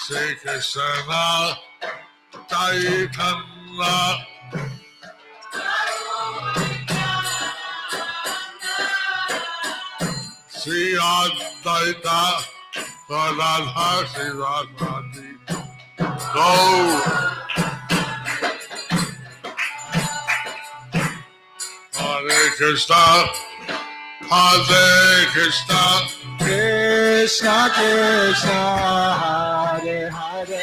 Sri Krishna Caitanya Sri Advaita Gadadhara Srivasadi Go Hare Krishna Hare Krishna Krishna Krishna Hare Hare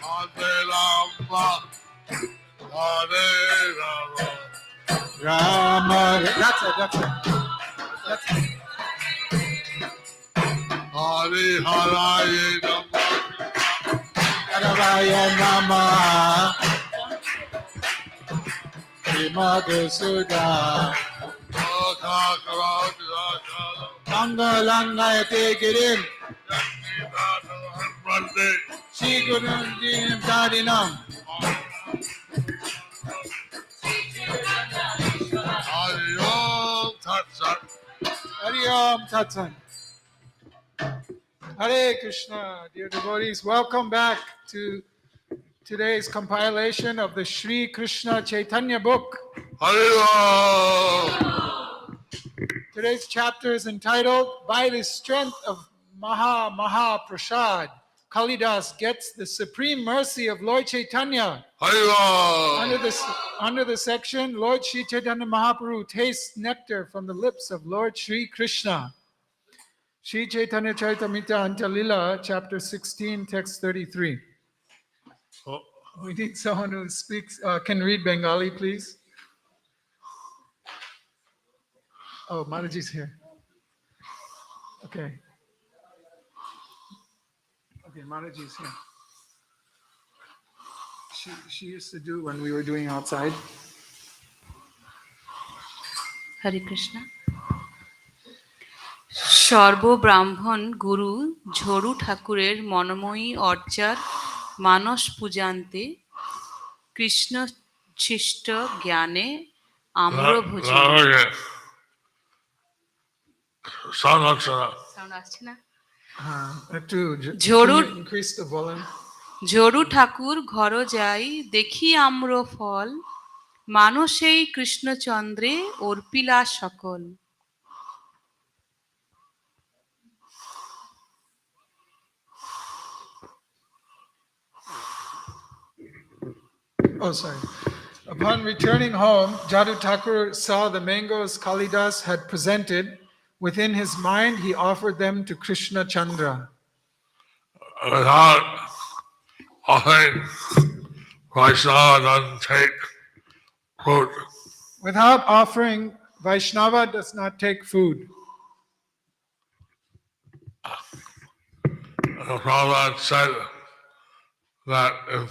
Hare Rama Hare Rama Rama. That's it. Hare Hare Rama Haravaya Namaha Madhusuda Mangalangayate Girim Shri Gurun Dinam Dadinam Hari Om Tat Sat. Hari Om Tat Sat. Hare Krishna, dear devotees, welcome back to today's compilation of the Sri Krishna Caitanya book. Hari Om. Today's chapter is entitled, By the Strength of Mahā-Mahā-Prasāda, Kālidāsa gets the supreme mercy of Lord Caitanya. Hari Om. Under the section, Lord Sri Chaitanya Mahaprabhu tastes nectar from the lips of Lord Sri Krishna. Sri Chaitanya Charitamrita Antalila, chapter 16, text 33. Oh. We need someone who speaks, can read Bengali, please. Oh, Mataji's here. Okay, Mataji's here. She used to do when we were doing outside. হরে কৃষ্ণ। সর্বব্রাহ্মণ গুরু ঝরু ঠাকুরের মনময়ী অর্চার মানস পূজান্তে Krishna cyst জ্ঞানে আম্র ভোজন। Sound আসছে না? ঝরু ঠাকুর ঘর যাই দেখি আম্র ফল মানসেই কৃষ্ণচন্দ্রে অর্পিলা সকল। Oh, sorry. Upon returning home, Jadu Thakur saw the mangoes Kālidāsa had presented. Within his mind, he offered them to Krishna Chandra. Without offering, Vaishnava doesn't take food. Without offering, Vaishnava does not take food. The Prabhupada said that if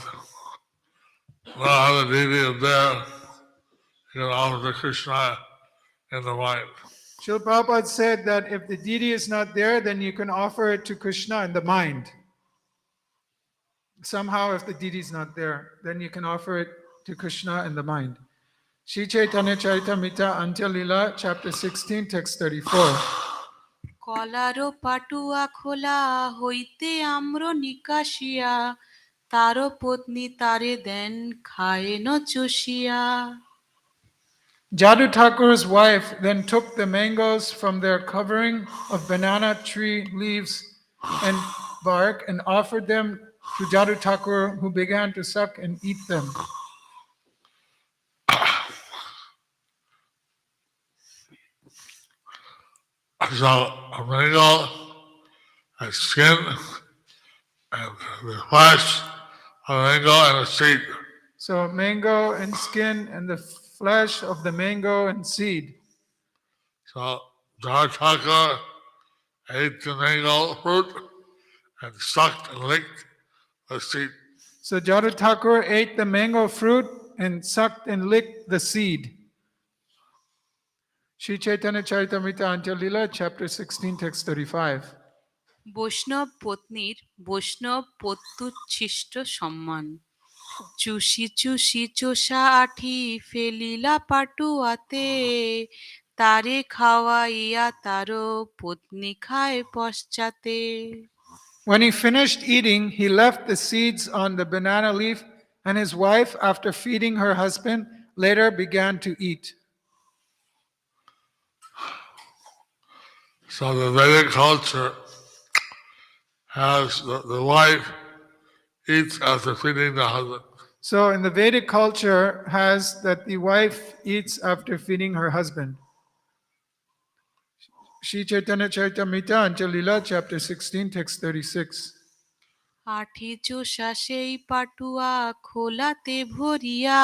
no other deity is there, you can offer to Krishna in the mind. Srila Prabhupada said that if the deity is not there, then you can offer it to Krishna in the mind. Somehow, if the deity is not there, then you can offer it to Krishna in the mind. Sri Chaitanya Charitamrita Antalila, chapter 16, text 34. কলারো পাটুয়া খোলা হইতে আম্র নিকাশিয়া তারো পত্নী তারে দেন খায়েন চষিয়া। Jadu Thakur's wife then took the mangoes from their covering of banana tree leaves and bark and offered them to Jadu Thakur, who began to suck and eat them. So a mango has skin and the flesh of the mango and the seed. So mango and skin and the flesh of the mango and seed. So Jadu Thakur ate the mango fruit and sucked and licked the seed. So Jadu Thakur ate the mango fruit and sucked and licked the seed. Sri Chaitanya Charitamrita Antalila, chapter 16, text 35. বৈষ্ণব পত্নীর বৈষ্ণব পত্যুচ্ছিষ্ট সম্মান চুষি চুষি চোষা আঠি ফেলিলা পাটুয়াতে তারে খাওয়াইয়া তারো পত্নী খায় পশ্চাতে। When he finished eating, he left the seeds on the banana leaf, and his wife, after feeding her husband, later began to eat. So the Vedic culture has the wife eats after feeding the husband. So in the Vedic culture has that the wife eats after feeding her husband. Shri Chaitanya Charitamrita Anjalila, chapter 16, text 36. আঠি চোষা সেই পাটুয়া খোলাতে ভরিয়া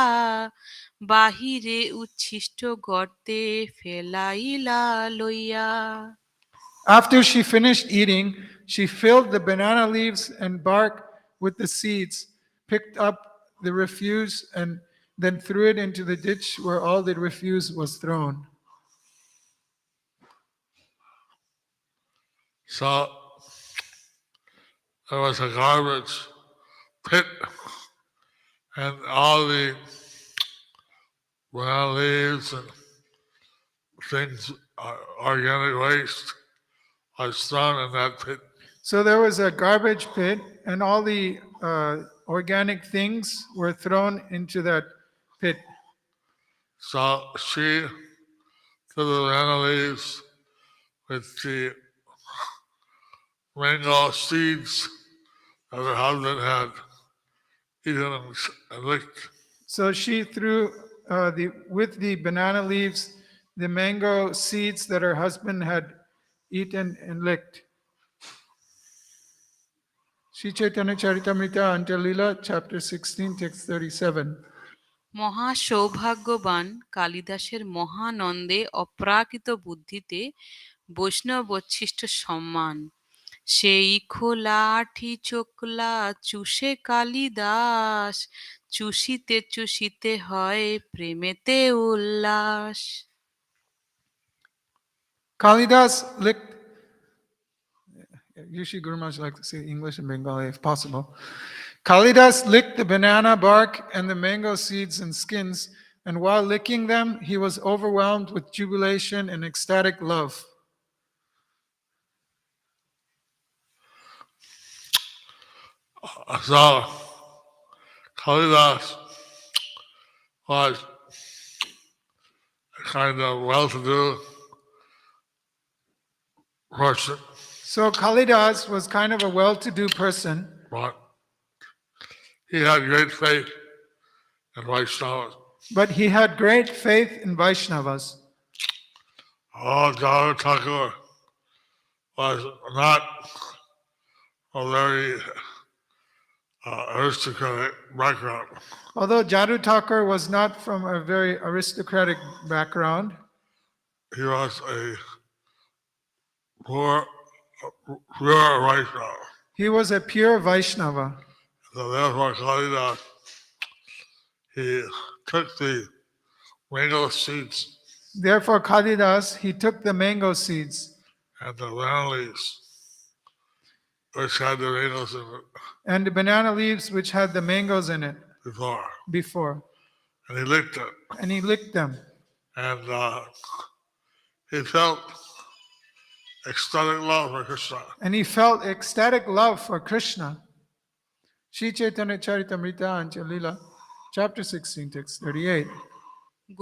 বাহিরে উচ্ছিষ্ট গর্তে ফেলাইলা লইয়া। After she finished eating, she filled the banana leaves and bark with the seeds, picked up the refuse, and then threw it into the ditch where all the refuse was thrown. So there was a garbage pit, and all the banana leaves and things, organic waste, was thrown in that pit. So there was a garbage pit, and all the organic things were thrown into that pit. So she took the banana leaves with the mango seeds that her husband had eaten and licked. So she threw with the banana leaves the mango seeds that her husband had eaten and licked. Shri Chaitanya Charitamrita Anjalila, chapter 16, text 37. মহা সৌভাগ্যবান কালিদাসের মহানন্দে অপ্রাকৃত বুদ্ধিতে বৈষ্ণবোচ্ছিষ্ট সম্মান সেই খোলা আঠি চোকলা চুষে কালিদাস চুষিতে চুষিতে হয় প্রেমেতে উল্লাস। Kālidāsa licked, usually Guru Maharaj like to say English and Bengali if possible. Kālidāsa licked the banana bark and the mango seeds and skins, and while licking them, he was overwhelmed with jubilation and ecstatic love. So Kālidāsa was a kind of well-to-do person, So Kālidāsa was kind of a well-to-do person, but he had great faith in Vaishnavas. but he had great faith in Vaishnavas. Oh, Java Thakur was not a very aristocratic background. Although Jadu Thakur was not from a very aristocratic background, He was a poor Vaishnava. he was a pure Vaishnava. So therefore, Kālidāsa, he took the mango seeds Therefore, Kālidāsa, he took the mango seeds and the banana leaves, which had the mangoes in it and the banana leaves which had the mangoes in it before, and he licked it, and he licked them. and he felt ecstatic love for Krishna. And he felt ecstatic love for Krishna. Shri Chaitanya Charitamrita Anjalila, chapter 16, text 38.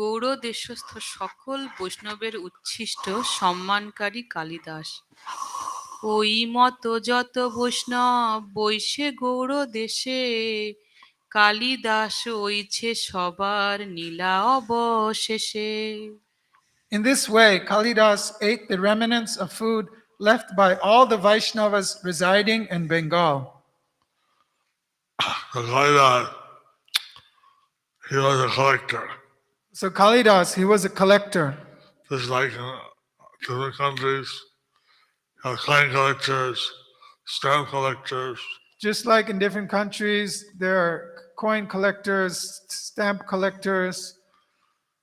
Gaur দেশস্থ সকল বৈষ্ণবের উচ্ছিষ্ট সম্মানকারী কালিদাস ওই মত যত বৈষ্ণব বৈশে গৌড় দেশে কালিদাস ওইছে সবার নীলা অবশেষে। In this way, Kālidāsa ate the remnants of food left by all the Vaishnavas residing in Bengal. So Kālidāsa, he was a collector, So Kālidāsa, he was a collector. just like in different countries, you have coin collectors, stamp collectors. Just like in different countries, there are coin collectors, stamp collectors.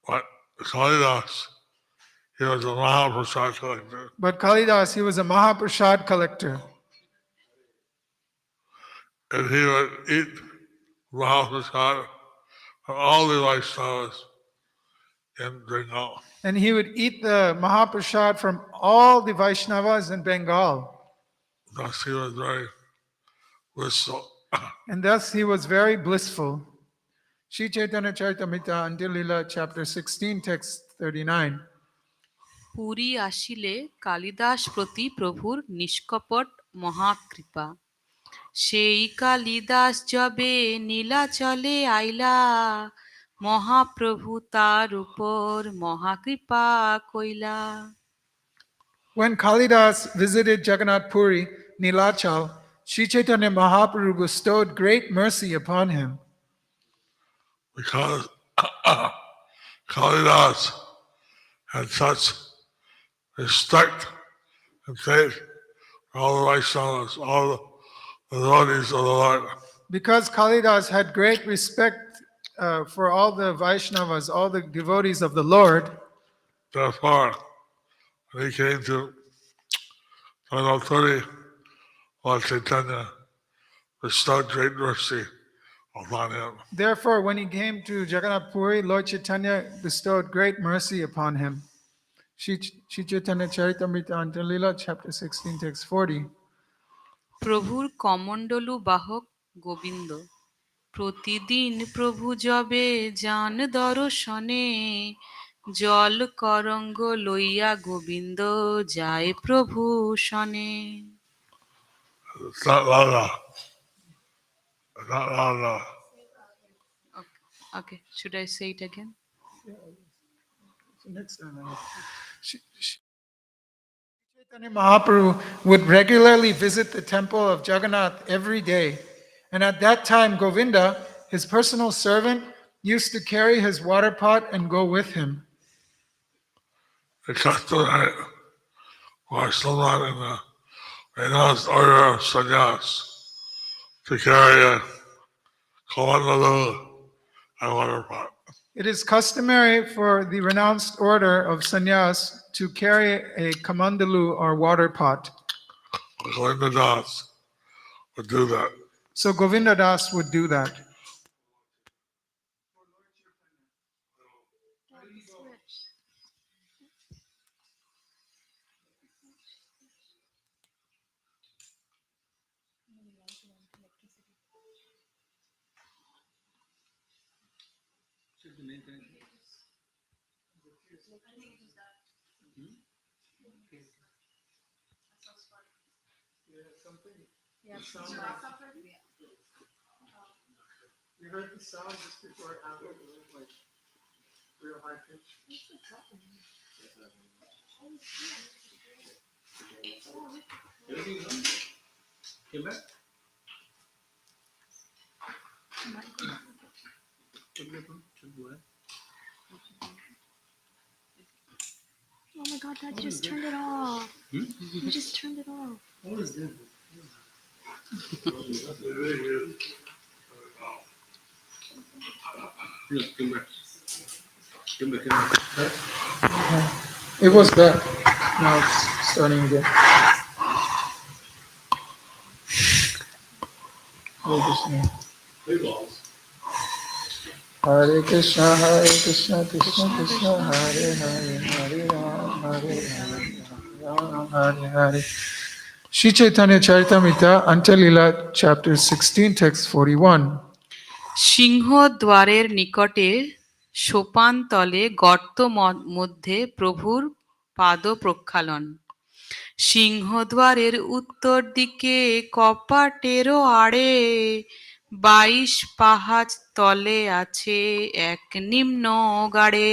But Kālidāsa, he was a Mahā-Prasāda collector. But Kālidāsa, he was a Mahā-Prasāda collector. And he would eat Mahā-Prasāda from all the Vaishnavas in Bengal. And he would eat the Mahā-Prasāda from all the Vaishnavas in Bengal. Thus he was very blissful. and thus he was very blissful. Sri Chaitanya Charitamrita Antya Lila, chapter 16, text 39. Puri আসিলে কালিদাস প্রতি প্রভুর নিষ্কপট মহাকৃপা। সেই কালিদাস যবে নীলাচলে আইলা, মহাপ্রভু তার উপর মহাকৃপা কইলা। When Kālidāsa visited Jagannath Puri, Nilachal, Sri Chaitanya Mahaprabhu bestowed great mercy upon him. Because Kālidāsa had such respect and faith for all the Vaishnavas, all the devotees of the Lord. Because Kālidāsa had great respect for all the Vaishnavas, all the devotees of the Lord, Therefore, when he came to Puri, Lord Caitanya bestowed great mercy upon him. therefore, when he came to Jagannath Puri, Lord Chaitanya bestowed great mercy upon him. Sri Chaitanya Charitamrita Antya Lila, chapter 16, text 40. প্রভুর কমণ্ডলু বাহক গোবিন্দ, প্রতিদিন প্রভু যবে যান দর্শনে, জল করঙ্গ লইয়া গোবিন্দ যায় প্রভু শনে। It's not loud enough. It's not loud enough. Okay, should I say it again? Next time, Chaitanya Mahaprabhu would regularly visit the temple of Jagannath every day, and at that time Govinda, his personal servant, used to carry his water pot and go with him. The customary for someone in the renounced order of sannyas to carry a kamandalu and water pot. It is customary for the renounced order of sannyas to carry a kamandalu or water pot. Govinda Das would do that. So Govinda Das would do that. You heard the sound just before it happened, it was like real high pitch. Came back? Oh my god, Dad, you just turned it off. You just turned it off. What is this? Yes, come back. Come back, come back. It was back. Now it's starting again. Hare Krishna. Hey, balls. Hare Krishna, Krishna Krishna, Hare Hare, Hare Rama, Hare Hare, Hare. Sri Chaitanya Charitamrita, Antya Lila, chapter 16, text 41. সিংহদ্বারের নিকটে সোপান তলে গর্ত মধ্যে প্রভুর পাদ প্রক্ষালন। সিংহদ্বারের উত্তর দিকে কপাটেরও আড়ে 22 পাহাচ তলে আছে এক নিম্ন গাড়ে।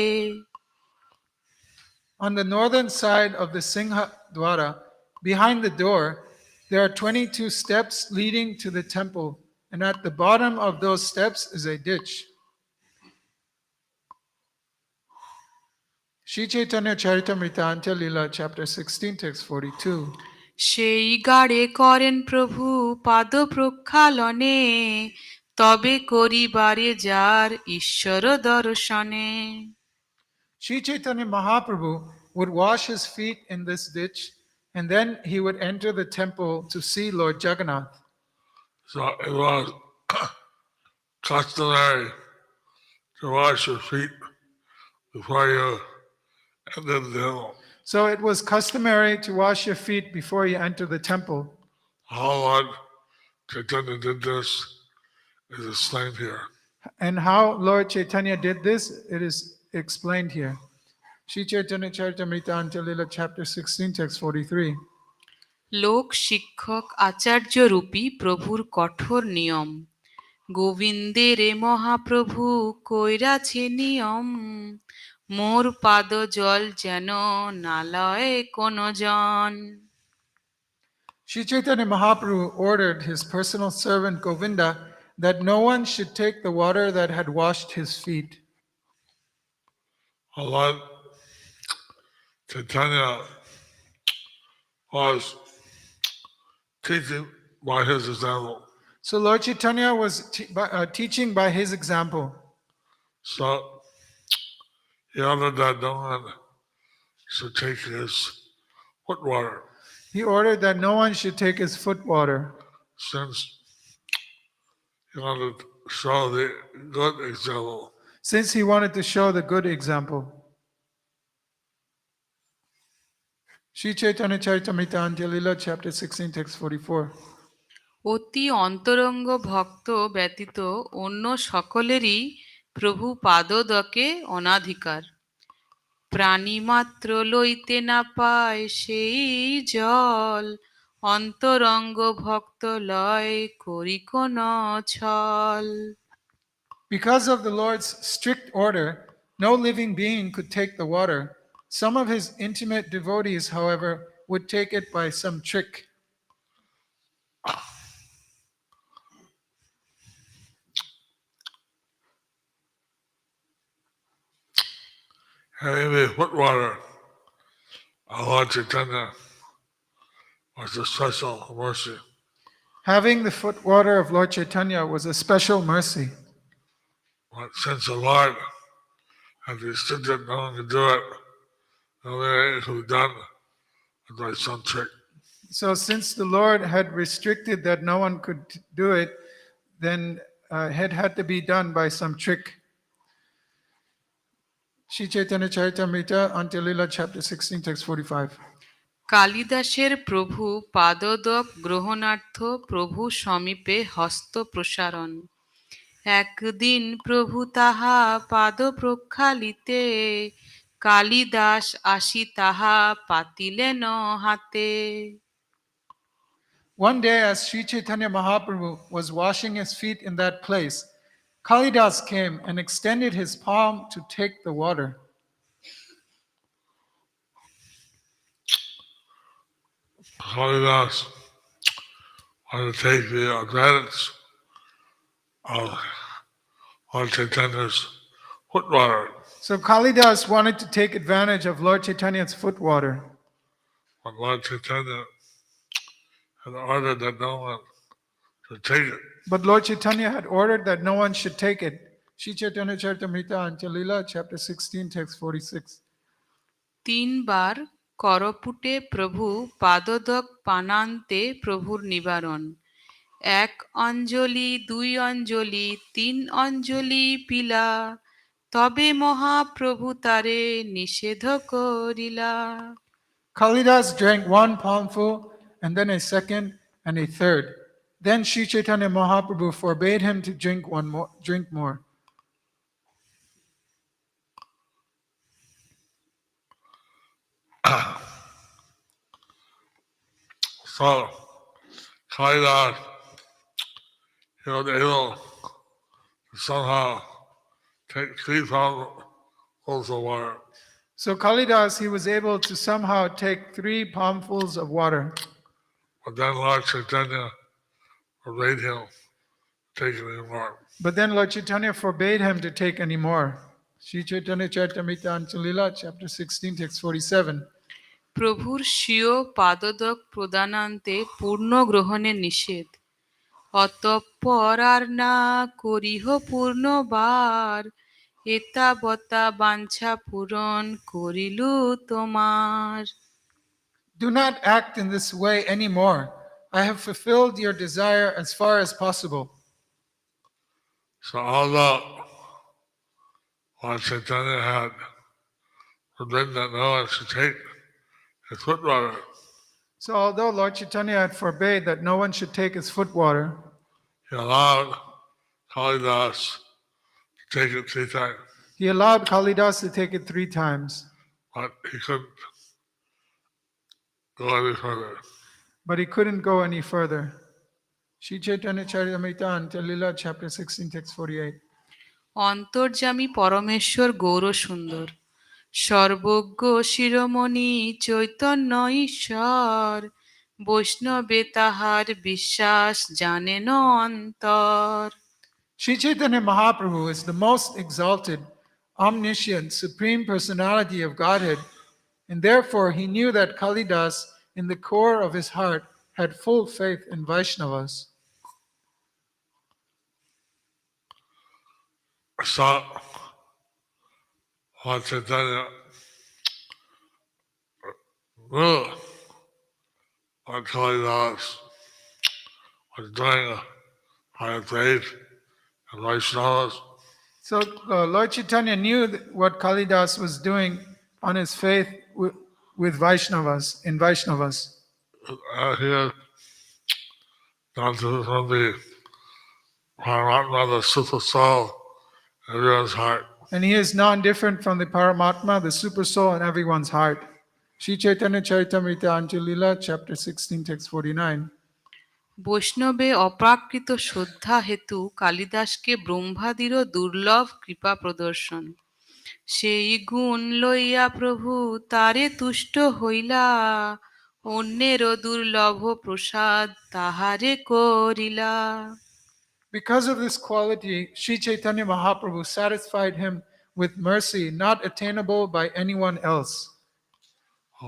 On the northern side of the Singha Dwara, behind the door, there are 22 steps leading to the temple, and at the bottom of those steps is a ditch. Sri Chaitanya Charitamrita Antya Lila, chapter 16, text 42. সেই গাড়ে করেন প্রভু পাদ প্রক্ষালনে, তবে করিবারে যার ঈশ্বর দর্শনে। Sri Chaitanya Mahaprabhu would wash his feet in this ditch, and then he would enter the temple to see Lord Jagannath. So it was customary to wash your feet before you entered the temple. So it was customary to wash your feet before you enter the temple. How one Caitanya did this is explained here. And how Lord Chaitanya did this, it is explained here. Sri Chaitanya Charitamrita Anjalila, chapter 16, text 43. লোক শিক্ষক আচার্য রূপী প্রভুর কঠোর নিয়ম গোবিন্দের এ মহাপ্রভু কইরাছে নিয়ম মোর পাদ জল যেন নালয়ে কোন জন Sri Chaitanya Mahaprabhu ordered his personal servant Govinda that no one should take the water that had washed his feet. Lord Caitanya was teaching by his example. So Lord Chaitanya was teaching by his example. So he ordered that no one should take his foot water, He ordered that no one should take his foot water, since he wanted to show the good example. since he wanted to show the good example. Sri Chaitanya Charitamrita Anjalila, chapter 16, text 44. অতি অন্তরঙ্গ ভক্ত ব্যতীত অন্য সকলেরই প্রভু পাদদকে অনাধিকার প্রাণীমাত্র লইতে না পায় সেই জল অন্তরঙ্গ ভক্ত লয় করি কোন ছল Because of the Lord's strict order, no living being could take the water. Some of his intimate devotees, however, would take it by some trick. Having the foot water of Lord Chaitanya was a special mercy. Having the foot water of Lord Chaitanya was a special mercy. But since the Lord had restricted no one could do it, no way it could be done by some trick. So, since the Lord had restricted that no one could do it, then it had to be done by some trick. Sri Chaitanya Charitamrita, Antilila, chapter 16, text 45. কালিদাসের প্রভু পাদদক গ্রহণার্থ প্রভু সমীপে হস্ত প্রসারণ একদিন প্রভু তাহা পাদ প্রক্ষালিতে কালিদাস আসি তাহা পাতিলেন হাতে One day, as Sri Chaitanya Mahaprabhu was washing his feet in that place, Kālidāsa came and extended his palm to take the water. Kālidāsa wanted to take the advantage of Lord Chaitanya's foot water. So Kālidāsa wanted to take advantage of Lord Chaitanya's foot water. But Lord Chaitanya had ordered that no one should take it. But Lord Chaitanya had ordered that no one should take it. Sri Chaitanya Charitamrita Anjalila, chapter 16, text 46. তিনবার করপুটে প্রভু পাদদক পানান্তে প্রভুর নিবারণ এক অঞ্জলি দুই অঞ্জলি তিন অঞ্জলি পিলা তবে মহাপ্রভু তারে নিষেধ করিলা Kālidāsa drank one palmful, and then a second, and a third. Then Sri Chaitanya Mahaprabhu forbade him to drink more. So Kālidāsa, he was able to somehow take 3 palmfuls of water. So Kālidāsa, he was able to somehow take 3 palmfuls of water. But then Lord Chaitanya forbade him to take any more. But then Lord Chaitanya forbade him to take any more. Sri Chaitanya Charitamrita Anjalila, chapter 16, text 47. প্রভুর স্বীয় পাদদক প্রদানান্তে পূর্ণ গ্রহণে নিষেধ অতঃপর আর না করিহ পূর্ণবার এতাবতা বাঞ্ছা পূরণ করিলু তোমার Do not act in this way anymore. I have fulfilled your desire as far as possible. So although Lord Chaitanya had forbidden that no one should take his foot water, So although Lord Chaitanya had forbade that no one should take his foot water, he allowed Kālidāsa to take it 3 times, he allowed Kālidāsa to take it 3 times, but he couldn't go any further. but he couldn't go any further. Shri Chaitanya Charitamrita Antya Lila, chapter 16, text 48. অন্তর্যামী পরমেশ্বর গৌর সুন্দর সর্বজ্ঞ শিরোমণি চৈতন্য ঈশ্বর বৈষ্ণবে তাহার বিশ্বাস জানেন অন্তর। Shri Chaitanya Mahaprabhu is the most exalted, omniscient, supreme personality of Godhead, and therefore he knew that Kālidāsa, in the core of his heart, had full faith in Vaishnavas. So, Lord Chaitanya knew what Kālidāsa was doing on his faith and Vaishnavas, So Lord Chaitanya knew what Kālidāsa was doing on his faith with Vaishnavas, in Vaishnavas. he had gone to from the Paramatma, the super soul, in everyone's heart. And he is non-different from the Paramatma, the super soul in everyone's heart. Shri Chaitanya Charitamrita Antya Lila, chapter 16, text 49. বৈষ্ণবে অপ্রাকৃত শ্রদ্ধা হেতু কালিদাসকে ব্রহ্মাদিরও দুর্লভ কৃপা প্রদর্শন সেই গুণ লইয়া প্রভু তারে তুষ্ট হইলা অন্যেরও দুর্লভ প্রসাদ তাহারে করিলা। Because of this quality, Shri Chaitanya Mahaprabhu satisfied him with mercy not attainable by anyone else.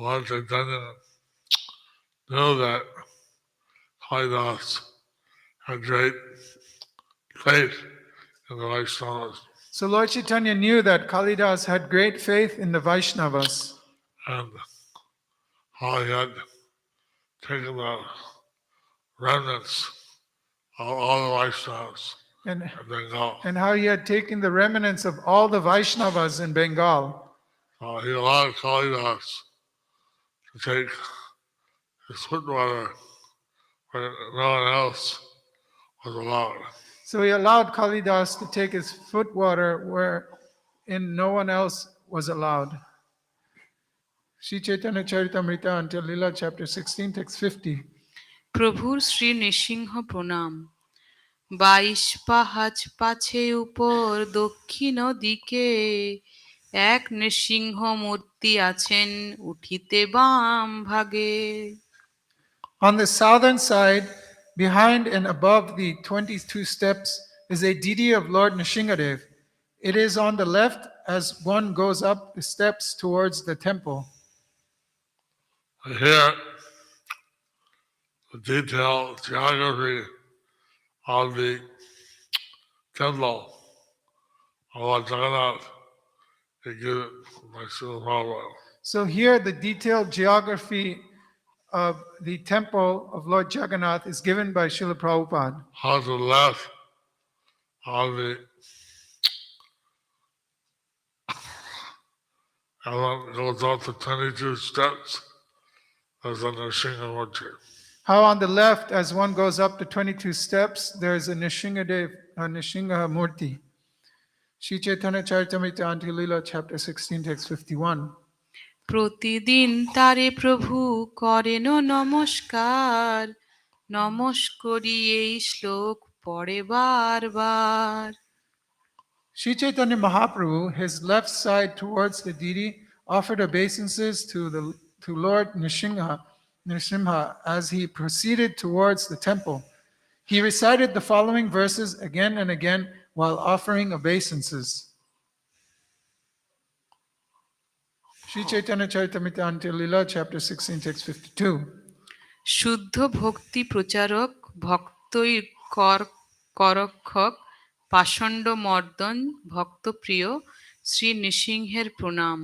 Lord Chaitanya knew that Kālidāsa had great faith in the Vaishnavas, So Lord Chaitanya knew that Kālidāsa had great faith in the Vaishnavas, and how he had taken the remnants of all the Vaishnavas and, in Bengal. and how he had taken the remnants of all the Vaishnavas in Bengal. He allowed Kālidāsa to take his foot water when no one else was allowed. So he allowed Kālidāsa to take his foot water wherein no one else was allowed. Shri Chaitanya Charitamrita Antya Lila, chapter 16, text 50. প্রভুর শ্রী নৃসিংহ প্রণাম 22 পাহাচ পাছে উপর দক্ষিণ দিকে এক নৃসিংহ মূর্তি আছেন উঠিতে বাম ভাগে। On the southern side, behind and above the 22 steps, is a deity of Lord Nrsingadev. It is on the left as one goes up the steps towards the temple. Here, the detailed geography of the temple of Lord Jagannath is given by Srila Prabhupada. So here the detailed geography of the temple of Lord Jagannath is given by Srila Prabhupada. How to the left of the everyone goes up to 22 steps as a Nrsingamurti. How on the left, as one goes up the 22 steps, there is a Nrsinga Murti. Shri Chaitanya Charitamrita Antya Lila, chapter 16, text 51. প্রতিদিন তারে প্রভু করেন নমস্কার নমস্করি এই শ্লোক পড়ে বারবার। Shri Chaitanya Mahaprabhu, his left side towards the deity, offered obeisances to Lord Nrsimha as he proceeded towards the temple. He recited the following verses again and again while offering obeisances. Shri Chaitanya Charitamrita Antya Lila, chapter 16, text 52. শুদ্ধ ভক্তি প্রচারক ভক্তই করক্ষক পাষণ্ড মর্দন ভক্তপ্রিয় শ্রী নৃসিংহের প্রণাম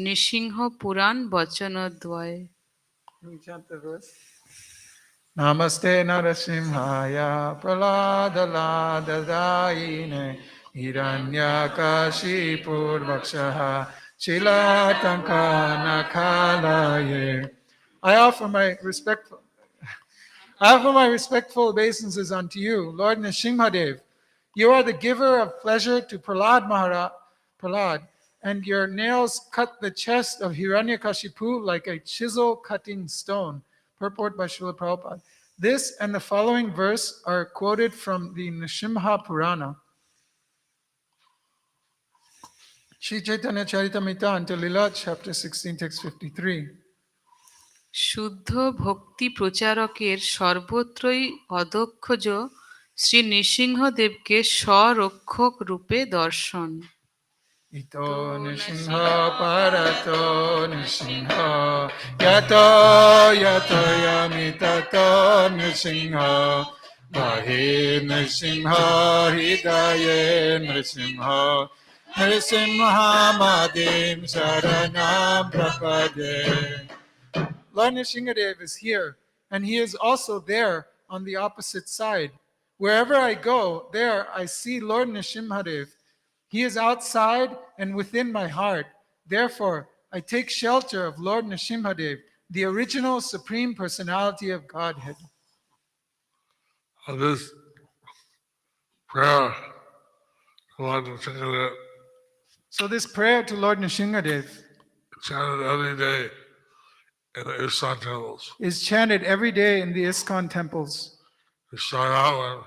নৃসিংহ পুরাণ বচনদ্বয়। Namaste Narasimhaya Praladaladaine Hiranyakashipurvakshaha Shilatankanakalaye I offer my respectful obeisances unto you, Lord Nrsimhadev. You are the giver of pleasure to Prahlad, and your nails cut the chest of Hiranyakashipu like a chisel cutting stone. Purport by Srila Prabhupada. This and the following verse are quoted from the Nrsimha Purana. Sri Chaitanya Charitamrita Antya-lila, chapter 16, text 53. শুদ্ধ ভক্তি প্রচারকের সর্বত্রই অদক্ষজ শ্রী নৃসিংহদেবকে স্বরক্ষক রূপে দর্শন। Ito Nrsimha Parato Nrsimha Yato Yato Yamitato Nrsimha Vahe Nrsimha Hridaye Nrsimha Nrsimha Madim Saranam Prapade. Lord Nrsimhadev is here, and he is also there on the opposite side. Wherever I go, there I see Lord Nrsimhadev. He is outside and within my heart. Therefore, I take shelter of Lord Nrsimhadev, the original Supreme Personality of Godhead. And this prayer, Lord Nrsimhadev, So this prayer to Lord Nrsimhadev chanted every day in the ISKCON temples. is chanted every day in the ISKCON temples. We start out when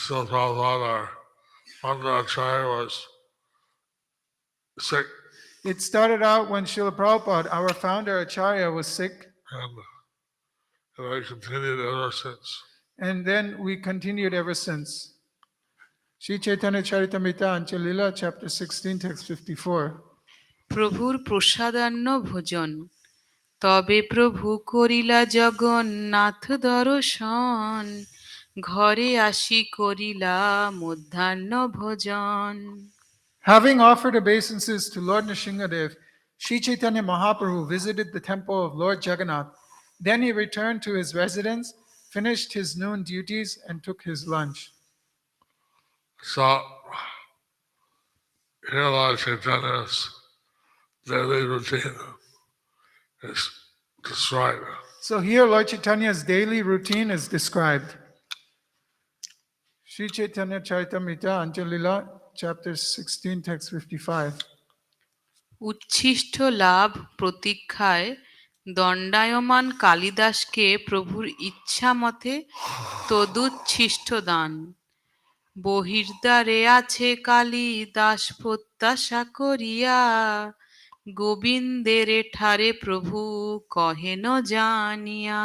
Srila Prabhupada, our founder Acharya, was sick, It started out when Srila Prabhupada, our founder Acharya, was sick, and I continued ever since. and then we continued ever since. Sri Chaitanya Charitamrita Antya-lila, chapter 16, text 54. প্রভুর প্রসাদান্ন ভোজন তবে প্রভু করিলা জগন্নাথ দর্শন ঘরে আসি করিলা মধ্যাহ্ন ভোজন। Having offered obeisances to Lord Nrsimhadev, Sri Chaitanya Mahaprabhu visited the temple of Lord Jagannath. Then he returned to his residence, finished his noon duties, and took his lunch. So here Lord Chaitanya's daily routine is described. So here Lord Chaitanya's daily routine is described. Sri Chaitanya Charitamrita Antya-lila, chapter 16, text 55. উচ্ছিষ্ট লাভ প্রতীক্ষায় দণ্ডায়মান কালিদাসকে প্রভুর ইচ্ছা মতে তদুচ্ছিষ্ট দান বহির্দ্বারে আছে কালিদাস প্রত্যাশা করিয়া গোবিন্দের ঠারে প্রভু কহেন জানিয়া।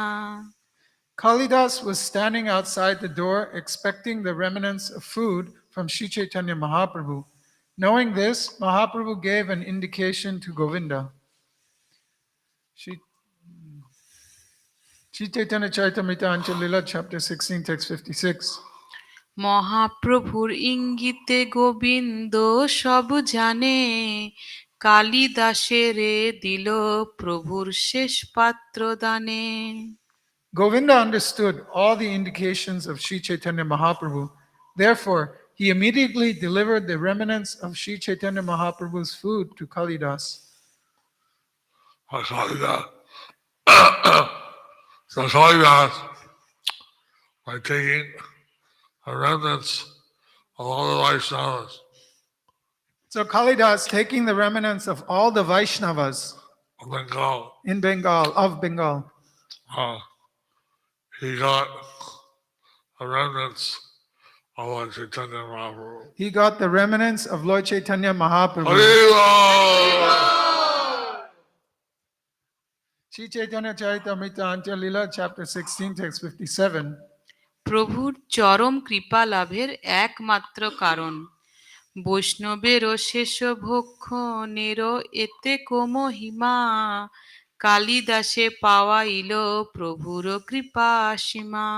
Kālidāsa was standing outside the door expecting the remnants of food from Sri Chaitanya Mahaprabhu. Knowing this, Mahaprabhu gave an indication to Govinda. Sri Chaitanya Charitamrita Antya-lila, chapter 16, text 56. মহাপ্রভুর ইঙ্গিতে গোবিন্দ সব জানে কালিদাসেরে দিল প্রভুর শেষ পাত্র দানে। Govinda understood all the indications of Sri Chaitanya Mahaprabhu. Therefore, he immediately delivered the remnants of Sri Chaitanya Mahaprabhu's food to Kālidāsa. So Kālidāsa, by taking the remnants of all the Vaishnavas, So Kālidāsa, taking the remnants of all the Vaishnavas of Bengal, of Bengal, he got the remnants of Lord Chaitanya Mahaprabhu. he got the remnants of Lord Chaitanya Mahaprabhu. Haribo! Sri Chaitanya Charitamrita Antya-lila, chapter 16, text 57. প্রভুর চরম কৃপা লাভের একমাত্র কারণ বৈষ্ণবেরও শেষ ভক্ষণেরও এতে কো মহিমা কালিদাসে পাওয়াইল প্রভুর কৃপা সীমা।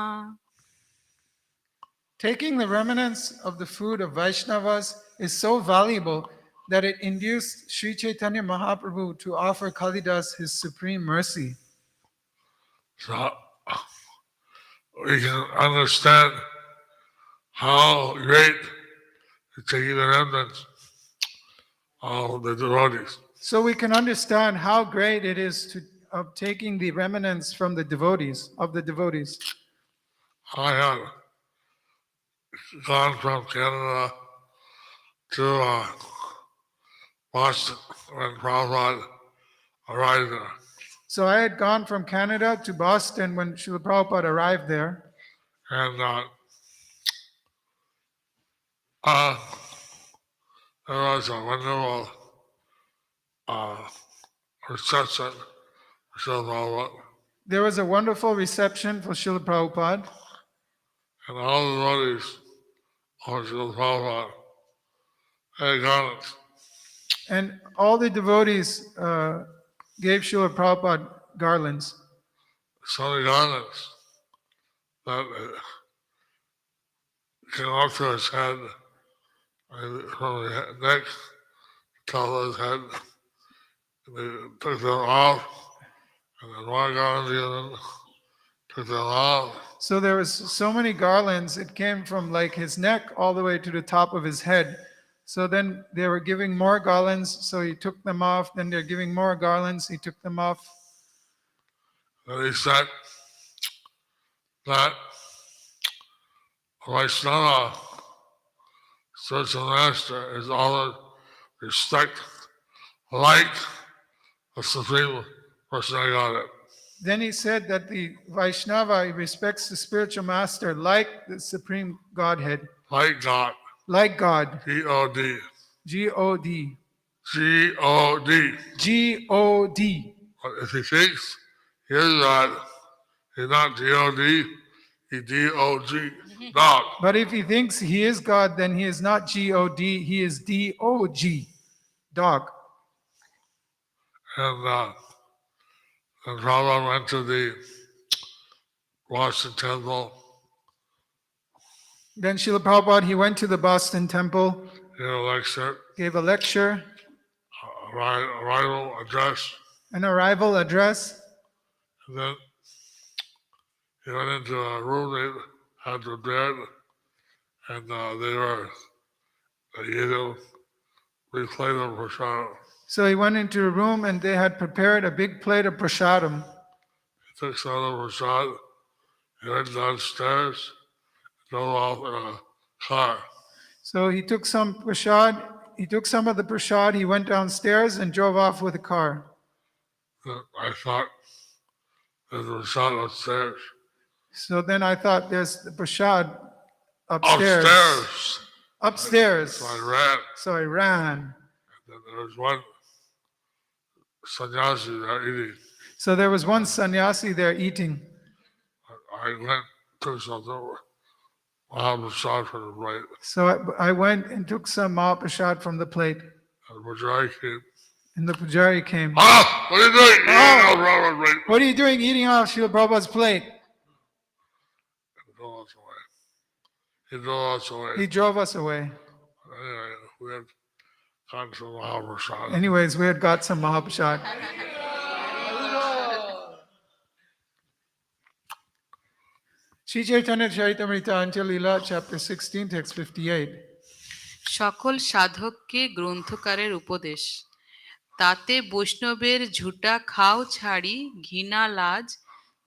Taking the remnants of the food of Vaishnavas is so valuable that it induced Sri Chaitanya Mahaprabhu to offer Kālidāsa his supreme mercy. So we can understand how great is taking the remnants of the devotees. So we can understand how great it is to of taking the remnants from the devotees, of the devotees. I had gone from Canada to Boston when Prabhupada arrived there. So I had gone from Canada to Boston when Srila Prabhupada arrived there. And there was a wonderful reception for Srila Prabhupada. There was a wonderful reception for Srila Prabhupada. And all the devotees of Srila Prabhupada had garlands. And all the devotees gave Srila Prabhupada garlands. So many garlands that came up to his head, and from the neck to his head. And they took them off, and then one garland again, took them off. So there was so many garlands, it came from like his neck all the way to the top of his head. So then they were giving more garlands, so he took them off. Then they're giving more garlands, he took them off. And he said that Vaishnava, spiritual master, is always respect like the Supreme Personality of Godhead. Then he said that the Vaishnava respects the spiritual master like the Supreme Godhead, Like God. like God. G-O-D. G-O-D. G-O-D. G-O-D. But if he thinks he is God, he's not G-O-D, he's D-O-G. Dog. But if he thinks he is God, then he is not G-O-D, he is D-O-G. Dog. And Prabhupada went to the Washington Temple, Then Srila Prabhupada, he went to the Boston Temple, gave a lecture, gave a lecture, arrival address, an arrival address. and then he went into a room they had prepared, and they gave him a big plate of prasad. So he went into a room and they had prepared a big plate of prasadam. He took some of the prasad, he went downstairs, drove off in a car. So he took some prasad, he took some of the prasad, he went downstairs and drove off with a car. Then I thought there's a prasad upstairs. So then I thought there's the prasad upstairs. Upstairs! Upstairs. So I ran. So I ran. Then there was one sannyasi there eating. So there was one sannyasi there eating. I went, took something, Mahā-Mahā-Prasāda from the plate. So I went and took some Mahaprasad from the plate. And Pujari came. And the pujari came. Ah! What are you doing? You Oh. know, Robert, right? What are you doing eating off Srila Prabhupada's plate? He drove us away. He drove us away. He drove us away. Anyway, we had gone to Mahā-Prasāda. Anyways, we had got some Mahaprasad. Sri Caitanya Charitamrita Antya Leela, chapter 16, text 58. সকল সাধককে গ্রন্থকারের উপদেশ তাতে বৈষ্ণবের ঝুটা খাও ছাড়ি ঘৃণা লাজ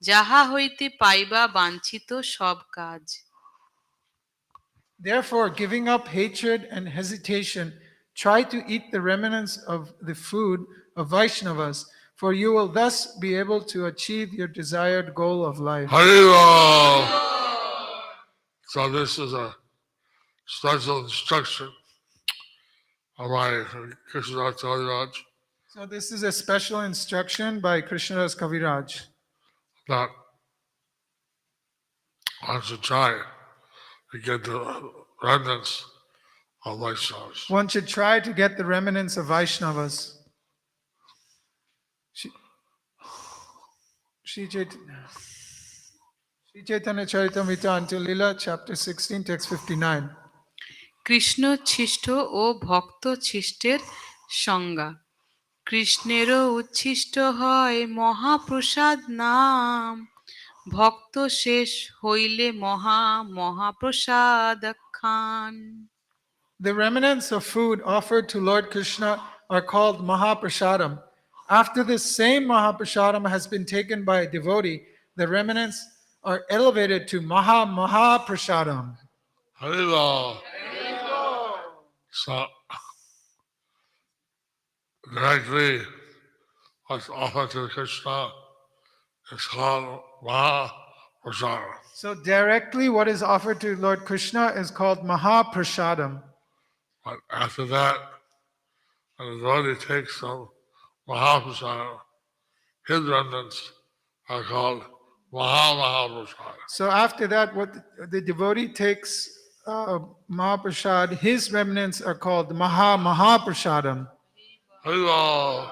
যাহা হইতে পাইবা বাঞ্ছিত সব কাজ Therefore, giving up hatred and hesitation, try to eat the remnants of the food of Vaishnavas, for you will thus be able to achieve your desired goal of life. Haribol! So this is a special instruction of my Krishna Kaviraj So this is a special instruction by Krishnadas Kaviraj. that one should try to get the remnants of Vaishnavas. One should try to get the remnants of Vaishnavas. Sri Chaitanya Charitamrita Antya Leela, chapter 16, text 59. Krishna cyst ও ভক্ত ছিষ্টের সংজ্ঞা কৃষ্ণেরও উচ্ছিষ্ট হয় মহাপ্রসাদ নাম ভক্ত শেষ হইলে মহাপ্রসাদ খান The remnants of food offered to Lord Krishna are called Mahā-Prasadam. After this same Mahaprasadam has been taken by a devotee, the remnants are elevated to Mahā-Mahā-Prasadam. Haribol. So, directly, what's offered to Krishna is called Mahā-Prasāda. So directly what is offered to Lord Krishna is called Mahā-Prasadam. But after that, when the devotee takes some Mahā-Prasāda, his remnants are called Mahā-Mahā-Prasāda. So after that, what the devotee takes Mahaprasad, his remnants are called Mahā-Mahā-Prasadam. Haribol.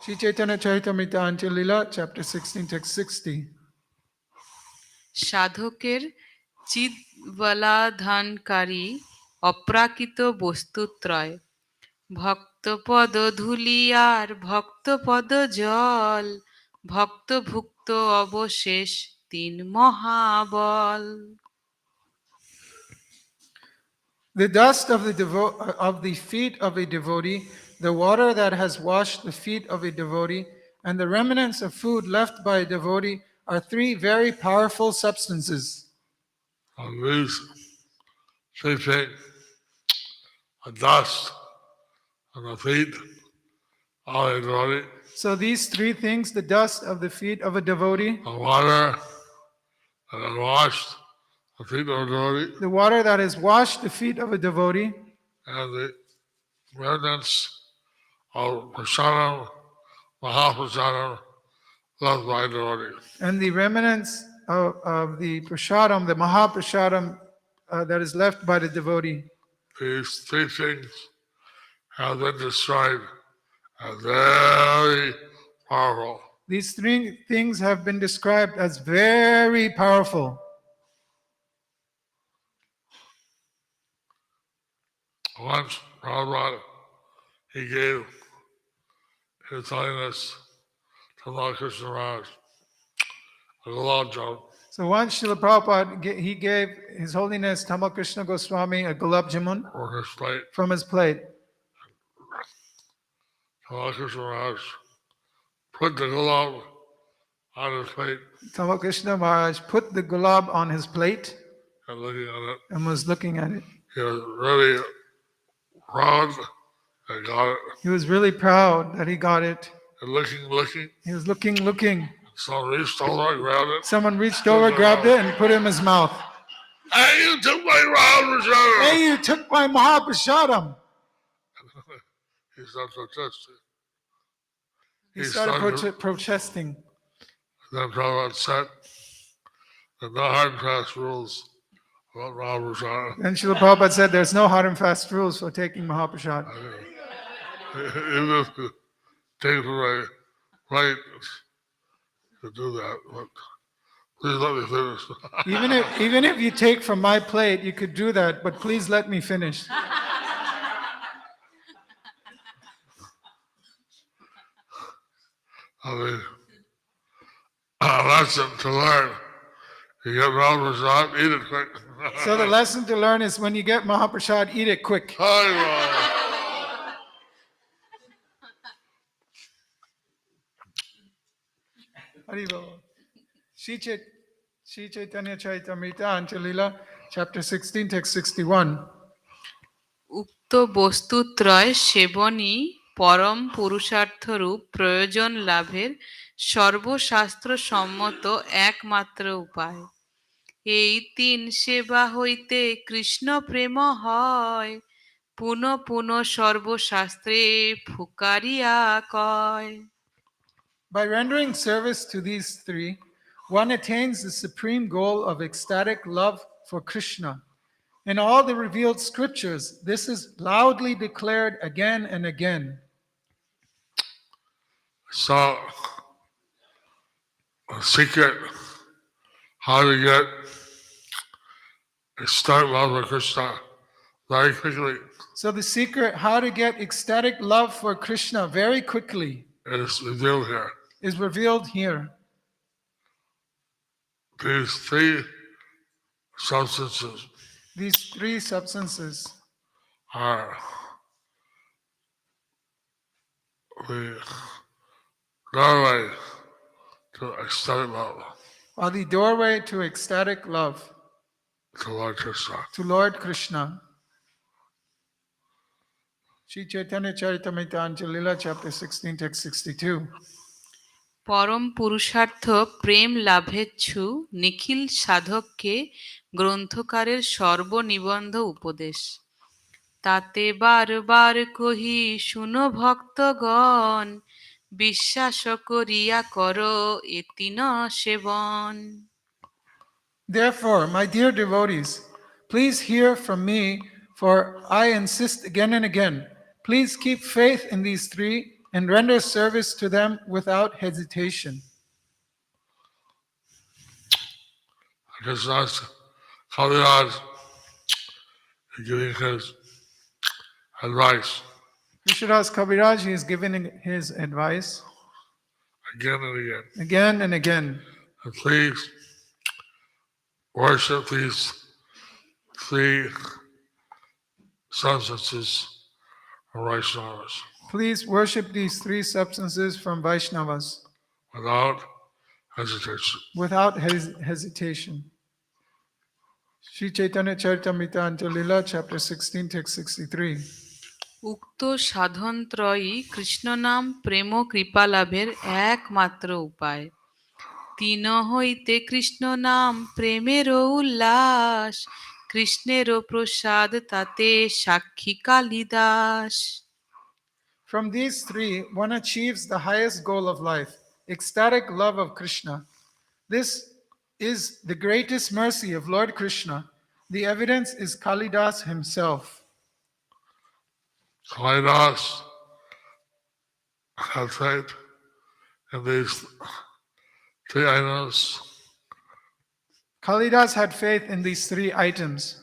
Sri Caitanya Charitamrita Ancha Lila, chapter 16, text 60. সাধকের চিদ্বলাধানকারী অপ্রাকৃত বস্তুত্রয় ভক্তপদ ধূলি আর ভক্তপদ জল ভক্তভুক্ত অবশেষ তিন মহাবল। The dust of the feet of a devotee, the water that has washed the feet of a devotee, and the remnants of food left by a devotee are three very powerful substances. On these three things, the dust on the feet of a devotee, So these three things, the dust of the feet of a devotee, the water that has washed the feet of a devotee, the water that has washed the feet of a devotee, and the remnants of prasadam, Mahā-Prasadam, left by a devotee. and the remnants of the prasadam, the Mahā-Prasadam that is left by the devotee. These three things have been described as very powerful. These three things have been described as very powerful. Once Prabhupada, he gave His Holiness Tamal Krishna Maharaj a gulab jam So once Srila Prabhupada, he gave His Holiness Tamal Krishna Goswami a gulab jamun for his plate. from his plate. Tamal Krishna Maharaj put the gulab on his plate Tamal Krishna Maharaj put the gulab on his plate and looking at it. and was looking at it. He was really proud that he got it. He was really proud that he got it. And looking, He was looking. someone reached over and grabbed it. Someone reached over, grabbed it, and put it in his mouth. Hey, you took my Mahā-Prasāda! Hey, you took my Mahaprasadam. He started protesting. He started protesting. Then Prabhupada said that no hard and fast rules about Mahā-Prasāda. Then Srila Prabhupada said there's no hard and fast rules for taking Mahaprasad. Even if you take the right to do that, but please let me finish. Even if you take from my plate, you could do that, but please let me finish. I mean, a lesson to learn. You get Mahā-Prasāda, eat it quick. So the lesson to learn is when you get Mahaprasad, eat it quick. Haribol. Haribol. Sri Caitanya Charitamrita Ancha Lila, chapter 16, text 61. উক্ত বস্তুত্রয় সেবনই পরম পুরুষার্থরূপ প্রয়োজন লাভের সর্বশাস্ত্র সম্মত একমাত্র উপায়। এই তিন সেবা হইতে কৃষ্ণ প্রেম হয় পুনঃ পুনঃ সর্বশাস্ত্রে ফুকারিয়া কয়। By rendering service to these three, one attains the supreme goal of ecstatic love for Krishna. In all the revealed scriptures, this is loudly declared again and again. So, a secret how to get a start love for Krishna very quickly So the secret how to get ecstatic love for Krishna very quickly is revealed here. is revealed here. These three substances These three substances are the doorway to ecstatic love are the doorway to ecstatic love to Lord Krishna. to Lord Krishna. Sri Chaitanya Charitamrita Anjalila, chapter 16, text 62. পরম পুরুষার্থ প্রেম লাভেচ্ছু নিখিল সাধককে গ্রন্থকারের সর্বনিবন্ধ উপদেশ তাতে বারবার কহি শুনো ভক্তগণ বিশ্বাস করিয়া কর এতি ন সেবন Therefore, my dear devotees, please hear from me, for I insist again and again. Please keep faith in these three and render service to them without hesitation. Krishna's Kālidāsa is giving his advice Krishnadas Kaviraj is giving his advice again and again. again and again. And please worship these three substances of Vaishnavas Please worship these three substances from Vaishnavas without hesitation. without hesitation. Sri Chaitanya Charitamrita Anjalila, chapter 16, text 63. উক্ত সাধনত্রয়ী কৃষ্ণনাম প্রেম কৃপালাভের একমাত্র উপায় তিন হইতে কৃষ্ণ নাম প্রেমেরও উল্লাস কৃষ্ণেরও প্রসাদ তাতে সাক্ষী Kalidas From these three, one achieves the highest goal of life, ecstatic love of Krishna. This is the greatest mercy of Lord Krishna. The evidence is Kālidāsa himself. Kālidāsa had faith in these three items. Kālidāsa had faith in these three items.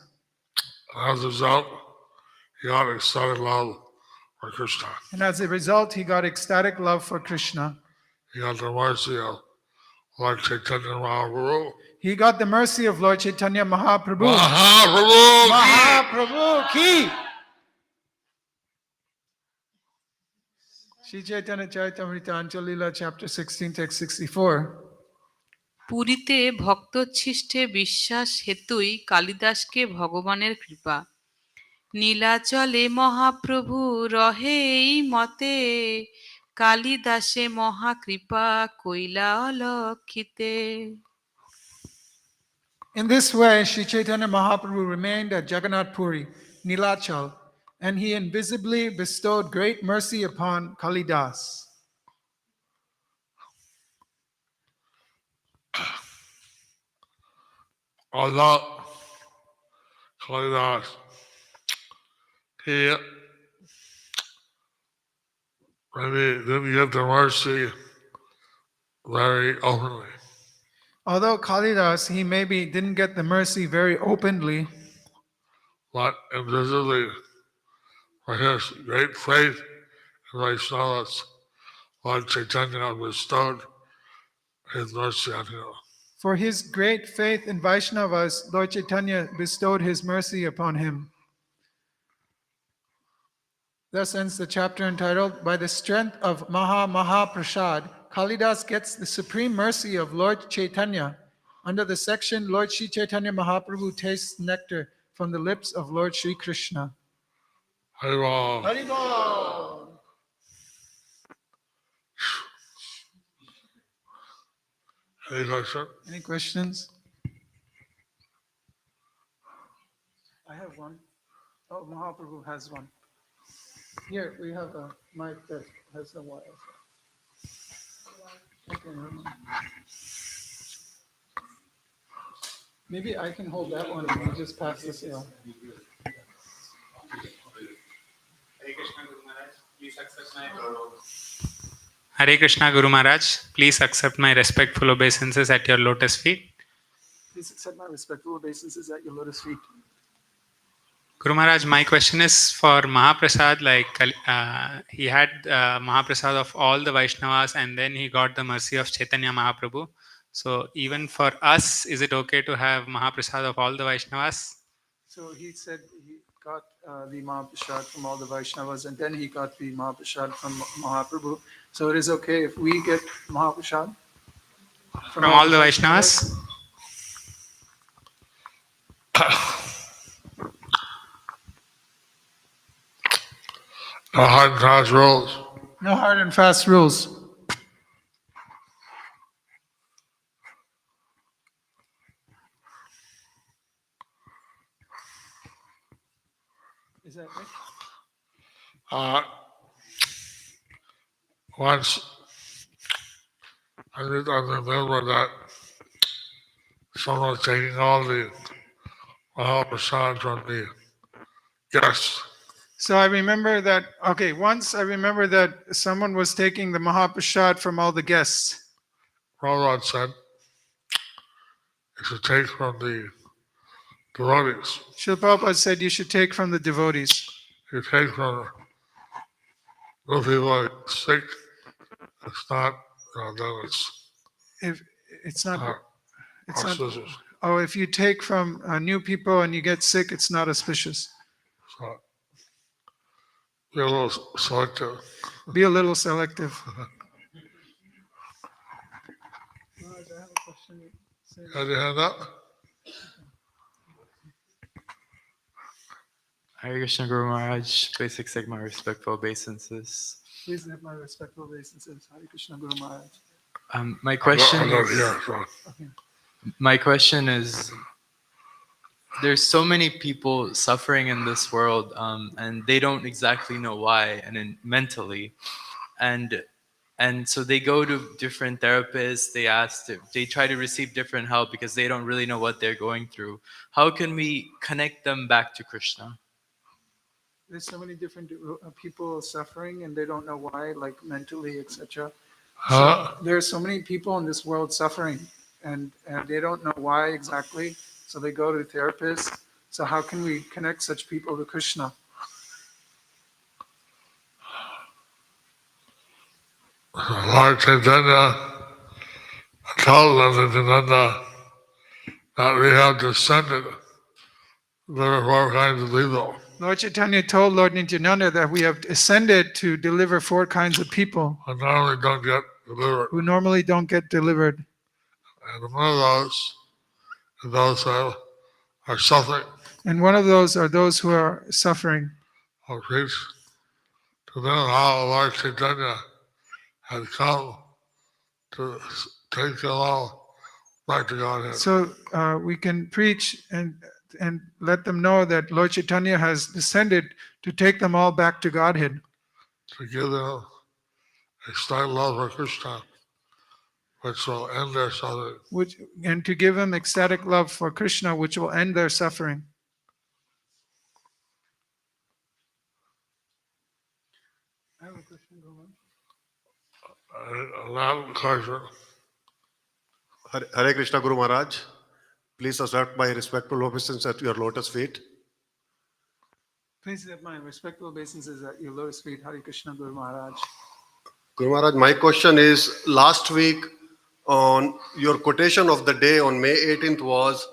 As a result, he got ecstatic love for Krishna. And as a result, he got ecstatic love for Krishna. He got the mercy of Lord Caitanya Mahaprabhu. He got the mercy of Lord Chaitanya Mahaprabhu. Mahaprabhu! Mahaprabhu ki! Sri Chaitanya Charitamrita Anjalila, chapter 16, text 64. পুরীতে ভক্তচ্ছিষ্টে বিশ্বাস হেতুই কালিদাসকে ভগবানের কৃপা নীলাচলে মহাপ্রভু রহে এই মতে কালিদাসে মহাকৃপা কইলা অলক্ষিতে In this way, Sri Chaitanya Mahaprabhu remained at Jagannath Puri, Nilachal, and he invisibly bestowed great mercy upon Kālidāsa. Although Kālidāsa, he maybe didn't get the mercy very openly, Although Kālidāsa, he maybe didn't get the mercy very openly, but invisibly, for his great faith in Vaishnavas, Lord Caitanya bestowed his mercy on him. for his great faith in Vaishnavas, Lord Chaitanya bestowed his mercy upon him. Thus ends the chapter entitled, By the Strength of Mahā-Mahā-Prasāda, Kālidāsa gets the supreme mercy of Lord Chaitanya. Under the section, Lord Sri Chaitanya Mahaprabhu tastes nectar from the lips of Lord Sri Krishna. Haribol. Haribol! Any question? Any questions? I have one. Oh, Mahaprabhu has one. Here, we have a mic that has a wire. Okay, never mind. Maybe I can hold that one and you just pass this around. Hare Krishna Guru Maharaj, please accept my respectful obeisances at your lotus feet. Please accept my respectful obeisances at your lotus feet. Guru Maharaj, my question is for Mahā-Prasāda, like he had Mahā-Prasāda of all the Vaishnavas and then he got the mercy of Caitanya Mahaprabhu. So even for us, is it okay to have Mahā-Prasāda of all the Vaishnavas? So he said he got the Mahaprasad from all the Vaishnavas, and then he got the Mahaprasad from Mahaprabhu. So it is okay if we get Mahaprasad From all the Vaishnavas? No hard and fast rules. No hard and fast rules. Is that right? Once I remember that someone was taking all the Mahā-Prasāda from the guests. So I remember that, okay, once I remember that someone was taking the Mahaprasad from all the guests. Prabhupada said, you should take from the devotees. Srila Prabhupada said you should take from the devotees. You take from the people like sick, it's not, then If it's not, it's not. auspicious. Oh, if you take from new people and you get sick, it's not auspicious. So, be a little selective. Be a little selective. Had your hand up? Hare Krishna Guru Maharaj, please accept my respectful obeisances. Please have my respectful obeisances. Hare Krishna Guru Maharaj. My question I'm not is, here, so. my question is, there's so many people suffering in this world, and they don't exactly know why, and then mentally, and so they go to different therapists. They try to receive different help because they don't really know what they're going through. How can we connect them back to Krishna? There's so many different people suffering and they don't know why, like mentally, etc. Huh? There are so many people in this world suffering and they don't know why exactly. So they go to therapists. So how can we connect such people to Krishna? Lord Caitanya told them that we have descended. There are four kinds of people. Lord Chaitanya told Lord Nityananda that we have ascended to deliver four kinds of people Who normally don't get delivered. who normally don't get delivered. And one of those is those who are suffering. And one of those are those who are suffering. I'll preach to them how Lord Caitanya has come to take them all back to Godhead. So we can preach and let them know that Lord Chaitanya has descended to take them all back to Godhead. To give them a strong love for Krishna, which will end their suffering. And to give them ecstatic love for Krishna, which will end their suffering. I have a question, A loud question. Hare Krishna Guru Maharaj, please accept my respectful obeisance at your lotus feet. Please have my respectful obeisances at your lotus feet, Hare Krishna Guru Maharaj. Guru Maharaj, my question is, last week on your quotation of the day on May 18th was,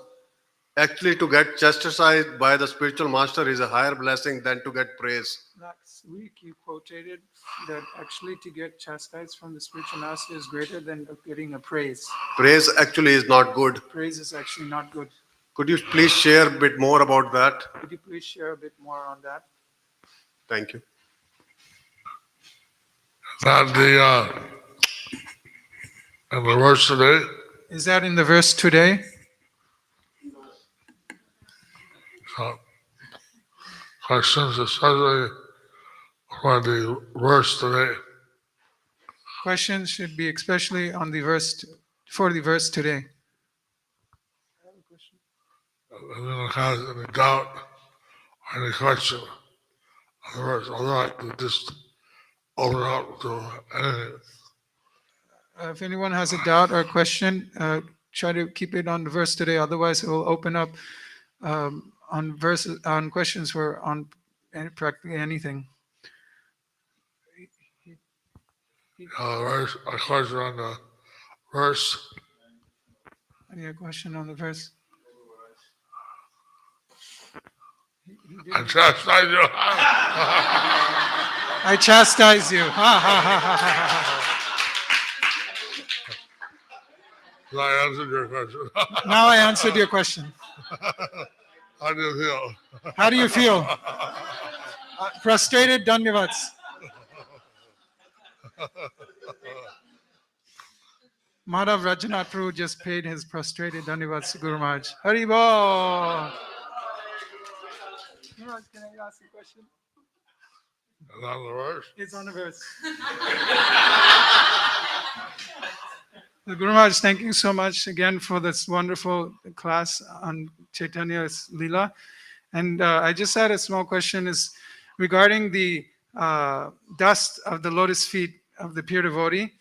actually to get chastised by the spiritual master is a higher blessing than to get praise. Last week you quoted that actually to get chastised from the spiritual master is greater than getting a praise. Praise actually is not good. Praise is actually not good. Could you please share a bit more about that? Could you please share a bit more on that? Thank you. That in the verse today, Is that in the verse today? questions especially for the verse today. Questions should be especially on the verse for the verse today. If anyone has any doubt or any question on the verse, otherwise we just open up to anything. If anyone has a doubt or a question, try to keep it on the verse today. Otherwise, it will open up on questions for on practically anything. A question on the verse. Any question on the verse? I chastise you. I chastise you. Ha ha ha ha ha ha. I answered your question. Now I answered your question. How do you feel? How do you feel? Frustrated? Dhanyavads. Madhav Rajanath Prabhu just paid his prostrated Dhanyavads to Guru Maharaj. Haribol. Guru Maharaj, can I ask a question? In other words, It's on the verse. Guru Maharaj, thank you so much again for this wonderful class on Chaitanya's Leela. And I just had a small question is regarding the dust of the lotus feet of the pure devotee.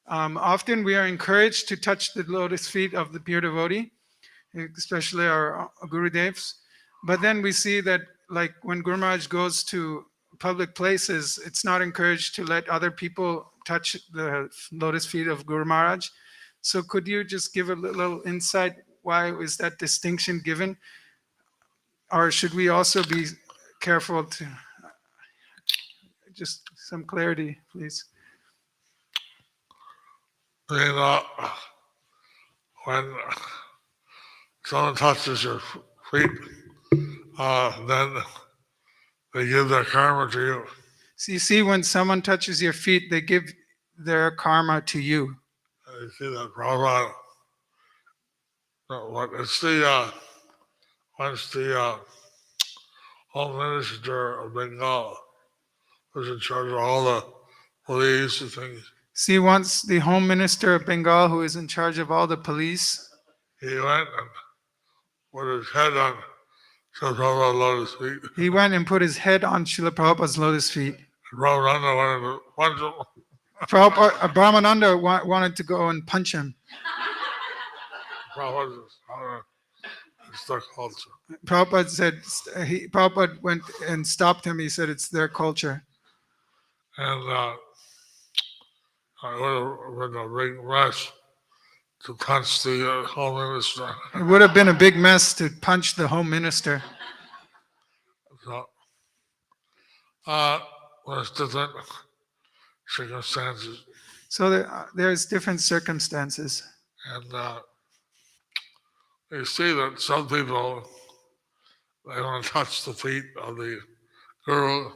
Often we are encouraged to touch the lotus feet of the pure devotee, especially our Gurudevs. But then we see that like when Guru Maharaj goes to public places, it's not encouraged to let other people touch the lotus feet of Guru Maharaj. So could you just give a little insight? Why is that distinction given? Or should we also be careful to just some clarity, please? When someone touches your feet, then they give their karma to you. So you see, when someone touches your feet, they give their karma to you. You see that Prabhupada. It's the once the Home Minister of Bengal was in charge of all the police and things. See, once the Home Minister of Bengal, who is in charge of all the police, He went and put his head on Srila Prabhupada's lotus feet. he went and put his head on Srila Prabhupada's lotus feet. Ramananda wanted to punch him. Brahmananda wanted to go and punch him. Prabhupada it's their culture. Prabhupada said, Prabhupada went and stopped him. He said, it's their culture. And I would have been a big mess to punch the Home Minister. It would have been a big mess to punch the Home Minister. So, there's different circumstances. So there's different circumstances. And you see that some people, they want to touch the feet of the Guru.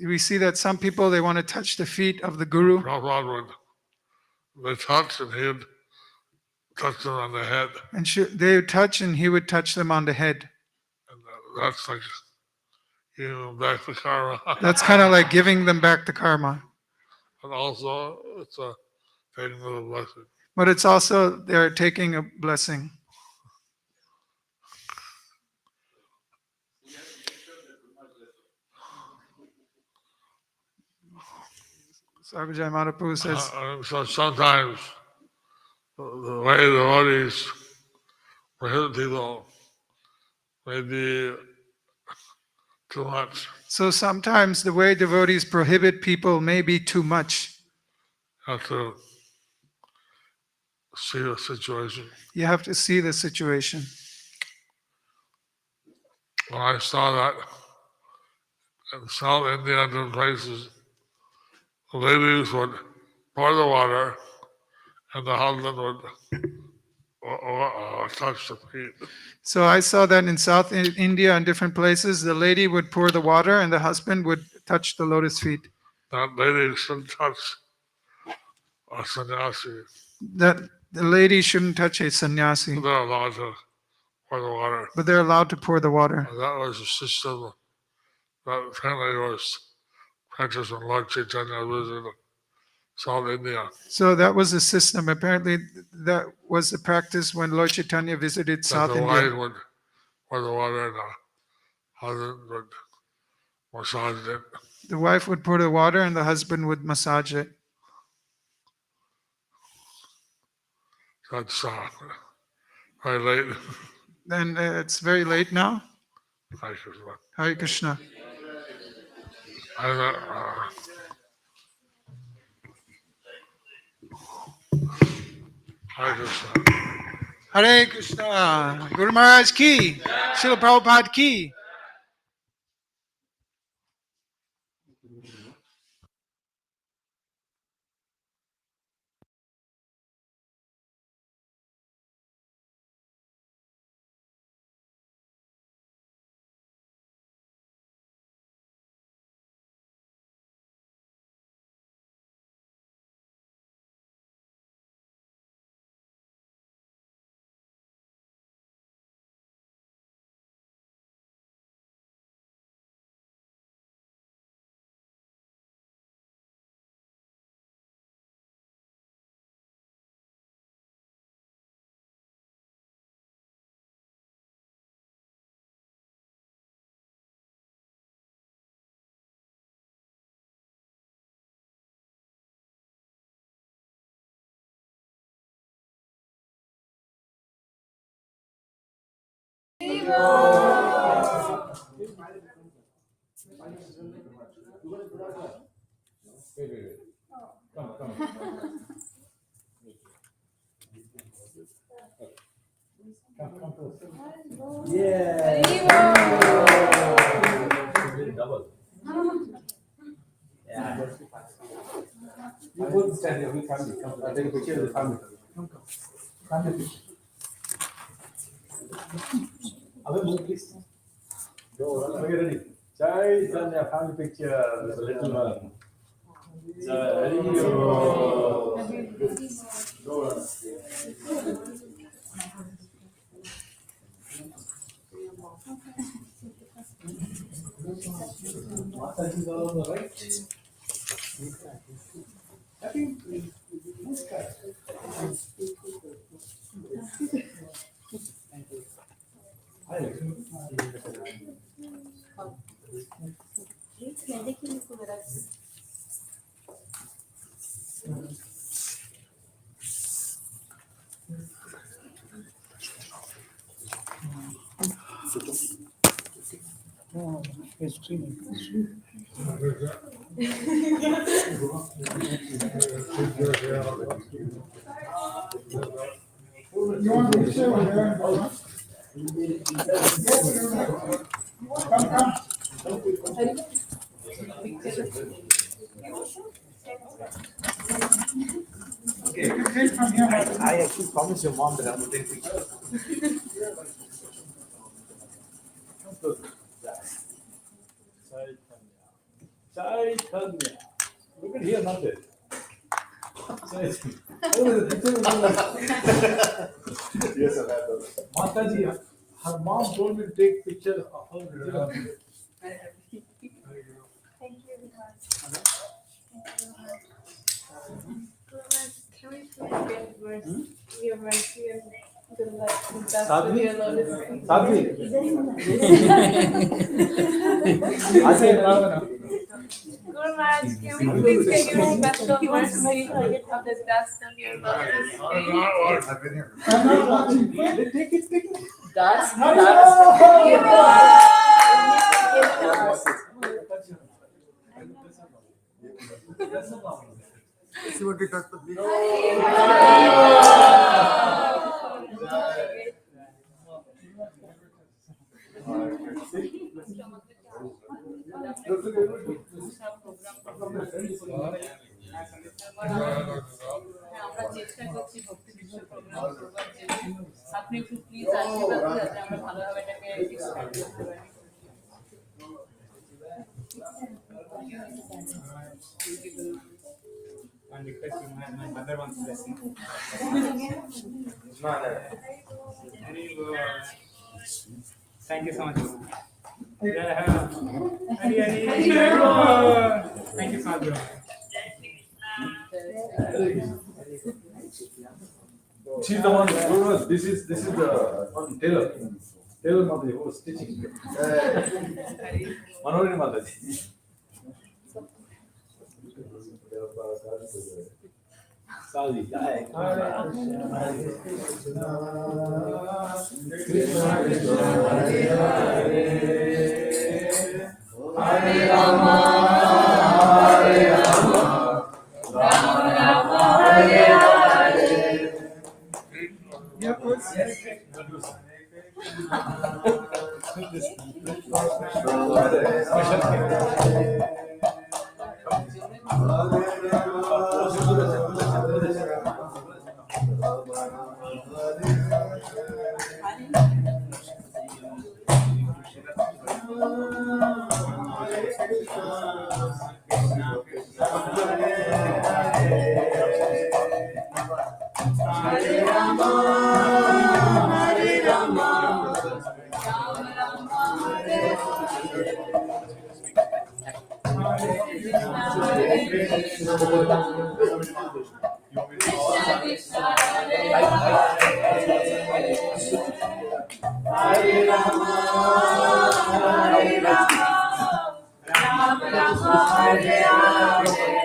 We see that some people, they want to touch the feet of the Guru. Prabhupada would touch and he would touch them on the head. And they would touch and he would touch them on the head. And that's like giving them back the karma. That's kind of like giving them back the karma. And also, it's a taking of the blessing. But it's also, they're taking a blessing. Sarvajay Madhaprabhu says, So sometimes the way the devotees prohibit people may be too much. so sometimes the way devotees prohibit people may be too much. You have to see the situation. You have to see the situation. When I saw that in South India and different places, the ladies would pour the water and the husband would touch the feet. So I saw that in South India and different places, the lady would pour the water and the husband would touch the lotus feet. That lady shouldn't touch a sannyasi. That the lady shouldn't touch a sannyasi, They're allowed to pour the water. but they're allowed to pour the water. And that was a system that apparently was practiced when Lord Caitanya visited South India. So that was the system. Apparently, that was the practice when Lord Chaitanya visited That South the wife India. would pour the water and the husband would massage it. The wife would pour the water and the husband would massage it. That's very late. Then it's very late now. Thank you so much. Hare Krishna. And, Hare Krishna. Hare Krishna. Guru Maharaj ki. Srila Prabhupada ki. Double. Yeah. You both stand here with family. Come, I'll take a picture of the family. Come. Family picture. Abhay, move please. Go, are you ready? Caitanya family picture with a little one. Go. Mataji is all on the right. Happy. You want to share with her? Okay. I actually promised your mom that I'm going to take pictures. Caitanya. Look at here, not there. Yes, I have those. Mataji, her mom told me to take pictures of her. Thank you very much. Can we please get verse? Your verse here. The Sadhvi? lotus. Sadhvi. Ajay, Guru Maharaj, can we please get your special mercy of the dust of your lotus? I'm not watching. take it. Dust? See what you touch the beach. আমরা চেষ্টা করছি ভক্তি বিশ্ব programme করবার জন্য আপনি একটু please আশীর্বাদ করে যাতে আমরা ভালোভাবে এটাকে স্টার্ট করতে পারি One request, my mother wants blessing. Thank you so much. Thank you so much. She's the one. This is the one tailor. Tailor Mataji who was stitching. Manohari Mataji. Sadhi, Jai. Hare Krishna, Krishna Krishna, Hare Hare, Hare Rama, Hare Rama, Rama Rama, Hare Hare. Yeah, please. Hare Rama, Rama Rama, Hare Hare.